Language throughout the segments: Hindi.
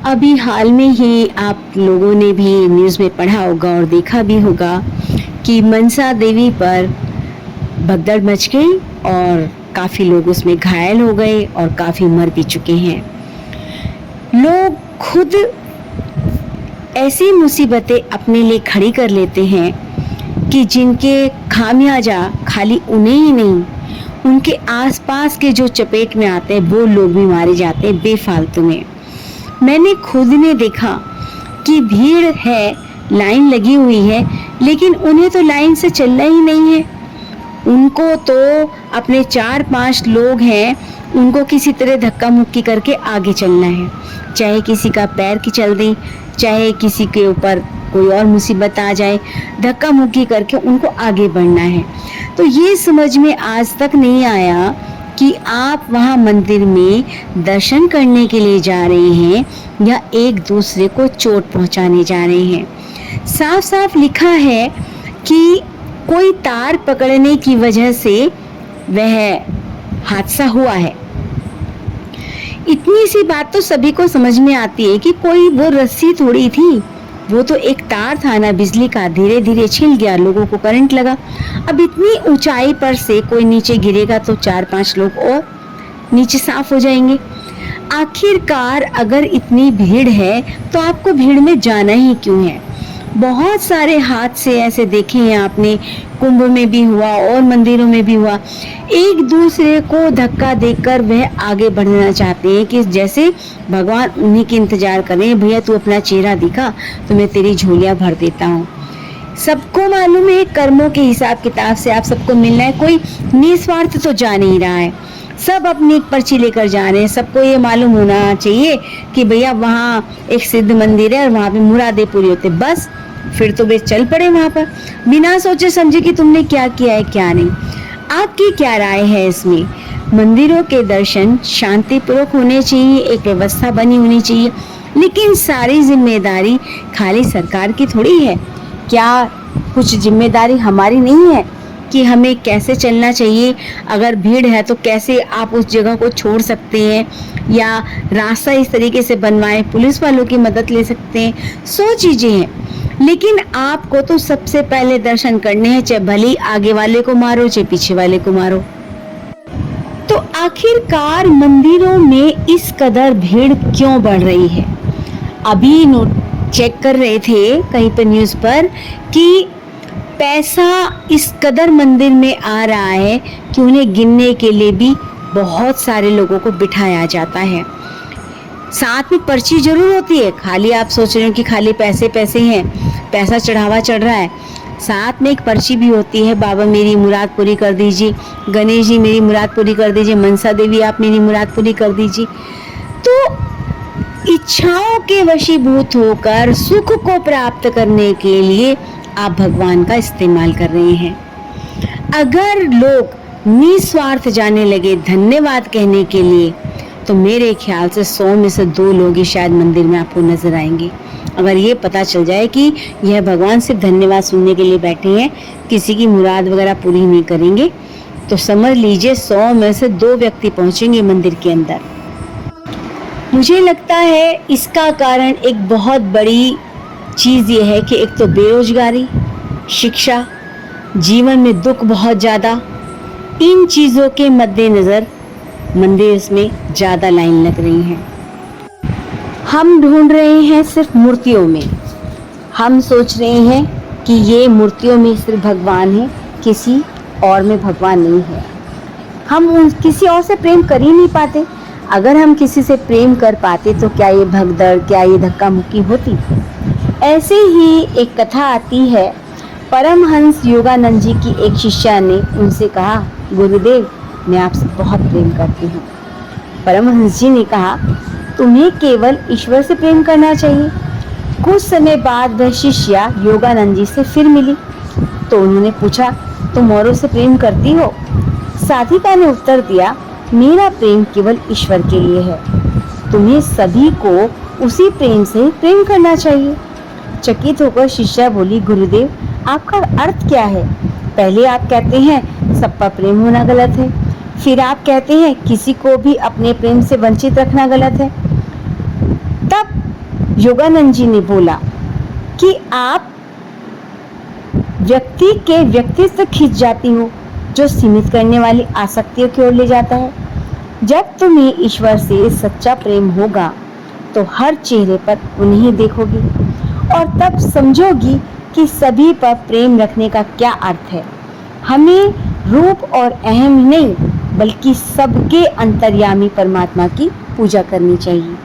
अभी हाल में ही आप लोगों ने भी न्यूज़ में पढ़ा होगा और देखा भी होगा कि मनसा देवी पर भगदड़ मच गई और काफ़ी लोग उसमें घायल हो गए और काफ़ी मर भी चुके हैं। लोग खुद ऐसी मुसीबतें अपने लिए खड़ी कर लेते हैं कि जिनके खामियाजा खाली उन्हें ही नहीं, उनके आसपास के जो चपेट में आते हैं वो लोग भी मारे जाते हैं बेफालतू में। मैंने खुद ने देखा कि भीड़ है, लाइन लगी हुई है, लेकिन उन्हें तो लाइन से चलना ही नहीं है। उनको तो अपने 4-5 लोग हैं, उनको किसी तरह धक्का मुक्की करके आगे चलना है, चाहे किसी का पैर की चल दे, चाहे किसी के ऊपर कोई और मुसीबत आ जाए, धक्का मुक्की करके उनको आगे बढ़ना है। तो ये समझ में आज तक नहीं आया कि आप वहाँ मंदिर में दर्शन करने के लिए जा रहे हैं या एक दूसरे को चोट पहुँचाने जा रहे हैं। साफ साफ लिखा है कि कोई तार पकड़ने की वजह से वह हादसा हुआ है। इतनी सी बात तो सभी को समझ में आती है कि कोई वो रस्सी थोड़ी थी, वो तो एक तार था ना बिजली का, धीरे धीरे छिल गया, लोगों को करंट लगा। अब इतनी ऊंचाई पर से कोई नीचे गिरेगा तो 4-5 लोग और नीचे साफ हो जाएंगे। आखिरकार अगर इतनी भीड़ है तो आपको भीड़ में जाना ही क्यों है? बहुत सारे हादसे ऐसे देखे हैं आपने, कुंभ में भी हुआ और मंदिरों में भी हुआ। एक दूसरे को धक्का देकर वह आगे बढ़ना चाहते हैं कि जैसे भगवान उन्हीं की इंतजार कर रहे हैं, भैया तू अपना चेहरा दिखा तो मैं तेरी झोलियां भर देता हूँ। सबको मालूम है कर्मों के हिसाब किताब से आप सबको मिलना है, कोई निस्वार्थ तो जा नहीं रहा है, सब अपनी एक पर्ची लेकर जा रहे हैं। सबको ये मालूम होना चाहिए कि भैया वहाँ एक सिद्ध मंदिर है और वहाँ पे मुरादें पूरी होते, बस फिर तो वे चल पड़े वहां पर बिना सोचे समझे कि तुमने क्या किया है क्या नहीं। आपकी क्या राय है इसमें? मंदिरों के दर्शन शांतिपूर्वक होने चाहिए, एक व्यवस्था बनी होनी चाहिए, लेकिन सारी जिम्मेदारी खाली सरकार की थोड़ी है। क्या कुछ जिम्मेदारी हमारी नहीं है कि हमें कैसे चलना चाहिए? अगर भीड़ है तो कैसे आप उस जगह को छोड़ सकते हैं या रास्ता इस तरीके से बनवाएं, पुलिस वालों की मदद ले सकते हैं, 100 चीजें हैं। लेकिन आपको तो सबसे पहले दर्शन करने हैं, चाहे भले आगे वाले को मारो चाहे पीछे वाले को मारो। तो आखिरकार मंदिरों में इस कदर भीड़ क्यों बढ़ रही है? अभी चेक कर रहे थे कहीं पर न्यूज़ पर कि पैसा इस कदर मंदिर में आ रहा है कि उन्हें गिनने के लिए भी बहुत सारे लोगों को बिठाया जाता है। साथ में पर्ची जरूर होती है, खाली आप सोच रहे हो कि खाली पैसे पैसे हैं, पैसा चढ़ावा चढ़ रहा है, साथ में एक पर्ची भी होती है, बाबा मेरी मुराद पूरी कर दीजिए, गणेश जी मेरी मुराद पूरी कर दीजिए, मनसा देवी आप मेरी मुराद पूरी कर दीजिए। तो इच्छाओं के वशीभूत होकर सुख को प्राप्त करने के लिए आप भगवान का इस्तेमाल कर रहे हैं। अगर लोग निस्वार्थ जाने लगे धन्यवाद कहने के लिए तो मेरे ख्याल से 100 में से 2 लोग ही शायद मंदिर में आपको नजर आएंगे। अगर ये पता चल जाए कि यह भगवान सिर्फ धन्यवाद सुनने के लिए बैठे हैं, किसी की मुराद वगैरह पूरी नहीं करेंगे, तो समझ लीजिए 100 में से 2 व्यक्ति पहुंचेंगे मंदिर के अंदर। मुझे लगता है इसका कारण एक बहुत बड़ी चीज़ ये है कि एक तो बेरोजगारी, शिक्षा, जीवन में दुख बहुत ज़्यादा, इन चीज़ों के मद्देनज़र मंदिर में ज़्यादा लाइन लग रही है। हम ढूंढ रहे हैं सिर्फ मूर्तियों में, हम सोच रहे हैं कि ये मूर्तियों में सिर्फ भगवान है, किसी और में भगवान नहीं है। हम किसी और से प्रेम कर ही नहीं पाते। अगर हम किसी से प्रेम कर पाते तो क्या ये भगदड़, क्या ये धक्का मुक्की होती? ऐसे ही एक कथा आती है, परमहंस योगानंद जी की एक शिष्या ने उनसे कहा, गुरुदेव मैं आपसे बहुत प्रेम करती हूँ। परमहंस जी ने कहा, तुम्हें केवल ईश्वर से प्रेम करना चाहिए। कुछ समय बाद वह शिष्या योगानंद जी से फिर मिली तो उन्होंने पूछा, तुम औरों से प्रेम करती हो? साधिका ने उत्तर दिया, मेरा प्रेम केवल ईश्वर के लिए है, तुम्हें सभी को उसी प्रेम से प्रेम करना चाहिए। चकित होकर शिष्या बोली, गुरुदेव आपका अर्थ क्या है? पहले आप कहते हैं सब पर प्रेम होना गलत है, फिर आप कहते हैं किसी को भी अपने प्रेम से वंचित रखना गलत है। तब योगानंद जी ने बोला कि आप व्यक्ति के व्यक्तित्व खींच जाती हो जो सीमित करने वाली आसक्तियों की ओर ले जाता है। जब तुम्हें ईश्वर से सच्चा प्रेम होगा तो हर चेहरे पर उन्हें देखोगी और तब समझोगी कि सभी पर प्रेम रखने का क्या अर्थ है। हमें रूप और अहम नहीं बल्कि सबके अंतर्यामी परमात्मा की पूजा करनी चाहिए।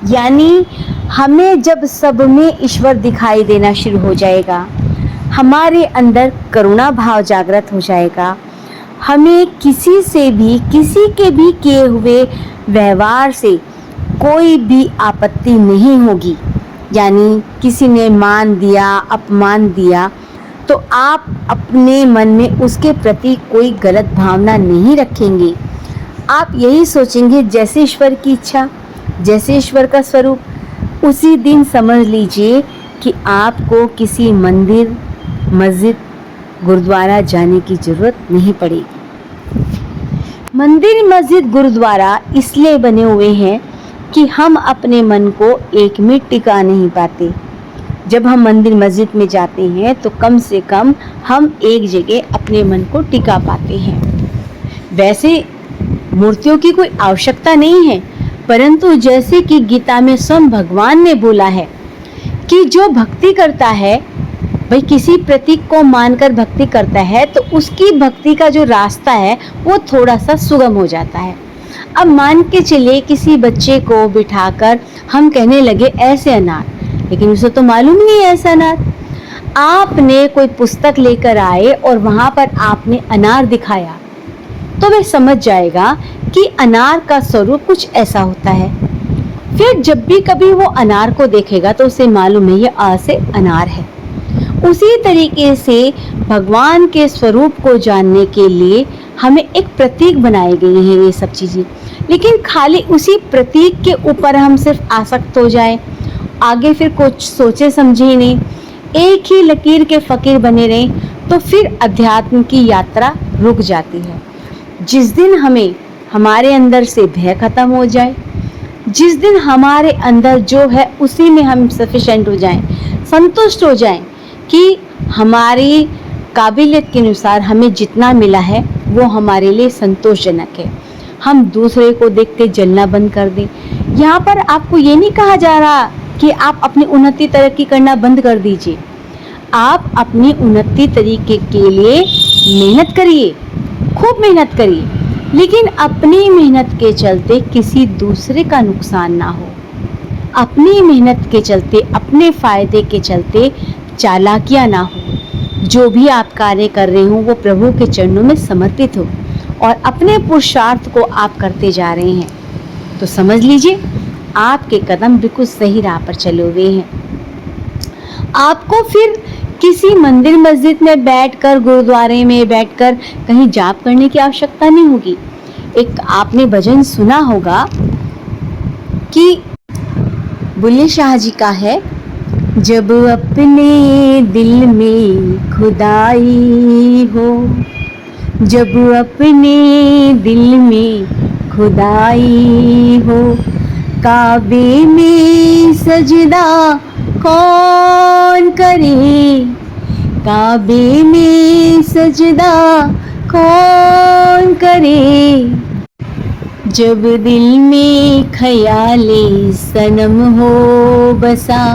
यानी हमें जब सब में ईश्वर दिखाई देना शुरू हो जाएगा, हमारे अंदर करुणा भाव जागृत हो जाएगा, हमें किसी से भी किसी के भी किए हुए व्यवहार से कोई भी आपत्ति नहीं होगी। यानी किसी ने मान दिया, अपमान दिया, तो आप अपने मन में उसके प्रति कोई गलत भावना नहीं रखेंगे। आप यही सोचेंगे जैसे ईश्वर की इच्छा, जैसे ईश्वर का स्वरूप। उसी दिन समझ लीजिए कि आपको किसी मंदिर, मस्जिद, गुरुद्वारा जाने की जरूरत नहीं पड़ेगी। मंदिर, मस्जिद, गुरुद्वारा इसलिए बने हुए हैं कि हम अपने मन को एक में टिका नहीं पाते। जब हम मंदिर मस्जिद में जाते हैं तो कम से कम हम एक जगह अपने मन को टिका पाते हैं। वैसे मूर्तियों की कोई आवश्यकता नहीं है, परंतु जैसे कि गीता में स्वयं भगवान ने बोला है कि जो भक्ति करता है, भाई किसी प्रतीक को मानकर भक्ति करता है तो उसकी भक्ति का जो रास्ता है वो थोड़ा सा सुगम हो जाता है। अब मान के चलिए किसी बच्चे को बिठाकर हम कहने लगे ऐसे अनार, लेकिन उसे तो मालूम नहीं है ऐसा अनार। आपने कोई पुस्तक लेकर आए और वहां पर आपने अनार दिखाया तो वह समझ जाएगा कि अनार का स्वरूप कुछ ऐसा होता है। फिर जब भी कभी वो अनार को देखेगा तो उसे मालूम है ये आ से अनार है। उसी तरीके से भगवान के स्वरूप को जानने के लिए हमें एक प्रतीक बनाए गए हैं ये सब चीजें, लेकिन खाली उसी प्रतीक के ऊपर हम सिर्फ आसक्त हो जाए, आगे फिर कुछ सोचे समझे ही नहीं, एक ही लकीर के फकीर बने रहें, तो फिर अध्यात्म की यात्रा रुक जाती है। जिस दिन हमें हमारे अंदर से भय खत्म हो जाए, जिस दिन हमारे अंदर जो है उसी में हम सफिशिएंट हो जाएं, संतुष्ट हो जाएं कि हमारी काबिलियत के अनुसार हमें जितना मिला है वो हमारे लिए संतोषजनक है, हम दूसरे को देख के जलना बंद कर दें। यहाँ पर आपको ये नहीं कहा जा रहा कि आप अपनी उन्नति तरक्की करना बंद कर दीजिए। आप अपनी उन्नति तरीके के लिए मेहनत करिए, खूब मेहनत करिए, लेकिन अपनी मेहनत के चलते किसी दूसरे का नुकसान ना हो। अपनी मेहनत के चलते, अपने फायदे के चलते चालाकियां ना हो। जो भी आप कार्य कर रहे हो वो प्रभु के चरणों में समर्पित हो और अपने पुरुषार्थ को आप करते जा रहे हैं, तो समझ लीजिए आपके कदम बिल्कुल सही राह पर चले हुए हैं। आपको फिर किसी मंदिर मस्जिद में बैठकर, गुरुद्वारे में बैठकर कहीं जाप करने की आवश्यकता नहीं होगी। एक आपने भजन सुना होगा कि बुल्ले शाह जी का है, जब अपने दिल में खुदाई हो, जब अपने दिल में खुदाई हो, काबे में सजदा कौन करे, काबे में सजदा कौन करे, जब दिल में ख्याले सनम हो बसा,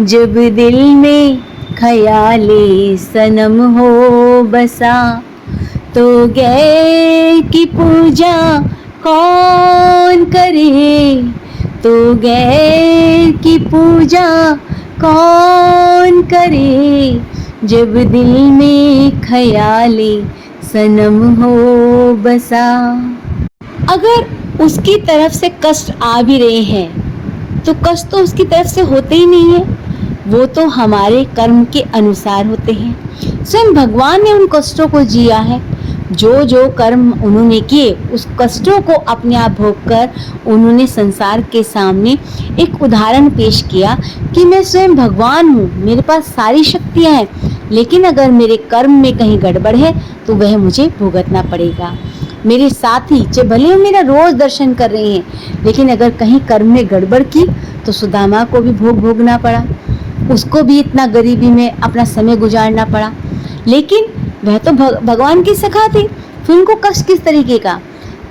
जब दिल में ख्याले सनम हो बसा, तो गैर की पूजा कौन करे, तो गैर की पूजा कौन करे, जब दिल में ख्याले सनम हो बसा। अगर उसकी तरफ से कष्ट आ भी रहे हैं तो कष्ट तो उसकी तरफ से होते ही नहीं है, वो तो हमारे कर्म के अनुसार होते हैं। स्वयं भगवान ने उन कष्टों को जिया है, जो जो कर्म उन्होंने किए उस कष्टों को अपने आप भोगकर उन्होंने संसार के सामने एक उदाहरण पेश किया कि मैं स्वयं भगवान हूँ, मेरे पास सारी शक्तियाँ हैं, लेकिन अगर मेरे कर्म में कहीं गड़बड़ है तो वह मुझे भुगतना पड़ेगा। मेरे साथी चाहे भले ही मेरा रोज दर्शन कर रहे हैं, लेकिन अगर कहीं कर्म में गड़बड़ की तो सुदामा को भी भोग भोगना पड़ा, उसको भी इतना गरीबी में अपना समय गुजारना पड़ा। लेकिन वह तो भगवान की सखा थी, फिर उनको कष्ट किस तरीके का?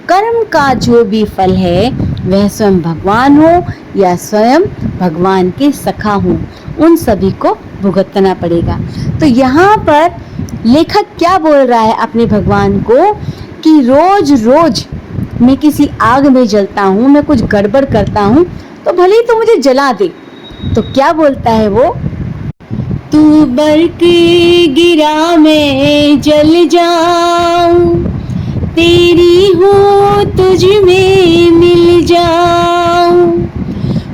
कर्म का जो भी फल है वह स्वयं भगवान हो या स्वयं भगवान के सखा हो, उन सभी को भुगतना पड़ेगा। तो यहाँ पर लेखक क्या बोल रहा है अपने भगवान को कि रोज रोज मैं किसी आग में जलता हूँ, मैं कुछ गड़बड़ करता हूँ तो भले ही तो मुझे जला दे। तो क्या बोलता है वो? तू बरक गिरा मैं जल जाऊं, तेरी हूँ तुझ में मिल जाऊं।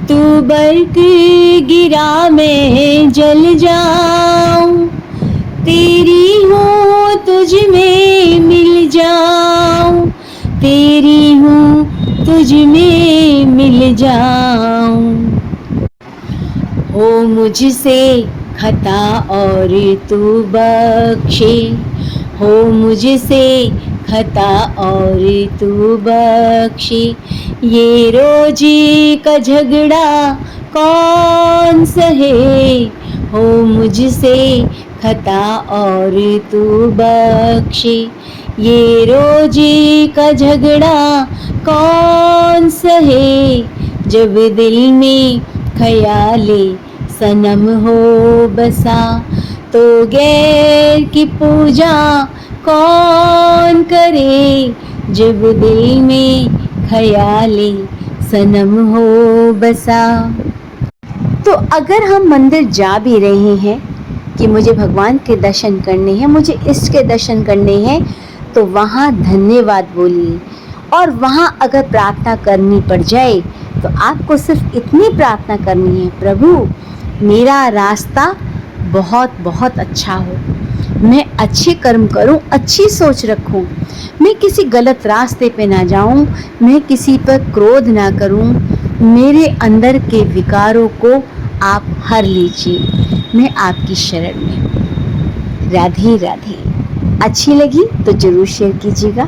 तू बरक गिरा मैं जल जाऊं, तेरी हूँ तुझ में मिल जाऊं, तेरी हूँ तुझ में मिल जाऊं। हो मुझसे खता और तू बख्शे, हो मुझसे खता और तू बख्शे, ये रोजी का झगड़ा कौन सहे। हो मुझसे खता और तू बख्शे, ये रोजी का झगड़ा कौन सहे। जब दिल में ख्याले सनम हो बसा, तो गैर की पूजा कौन करे। जब दिल में ख्याले सनम हो बसा। तो अगर हम मंदिर जा भी रहे हैं कि मुझे भगवान के दर्शन करने हैं, मुझे इष्ट के दर्शन करने हैं, तो वहाँ धन्यवाद बोलिए। और वहाँ अगर प्रार्थना करनी पड़ जाए तो आपको सिर्फ इतनी प्रार्थना करनी है, प्रभु मेरा रास्ता बहुत बहुत अच्छा हो, मैं अच्छे कर्म करूं, अच्छी सोच रखूं, मैं किसी गलत रास्ते पे ना जाऊं, मैं किसी पर क्रोध ना करूं, मेरे अंदर के विकारों को आप हर लीजिए, मैं आपकी शरण में। राधे राधे। अच्छी लगी तो जरूर शेयर कीजिएगा।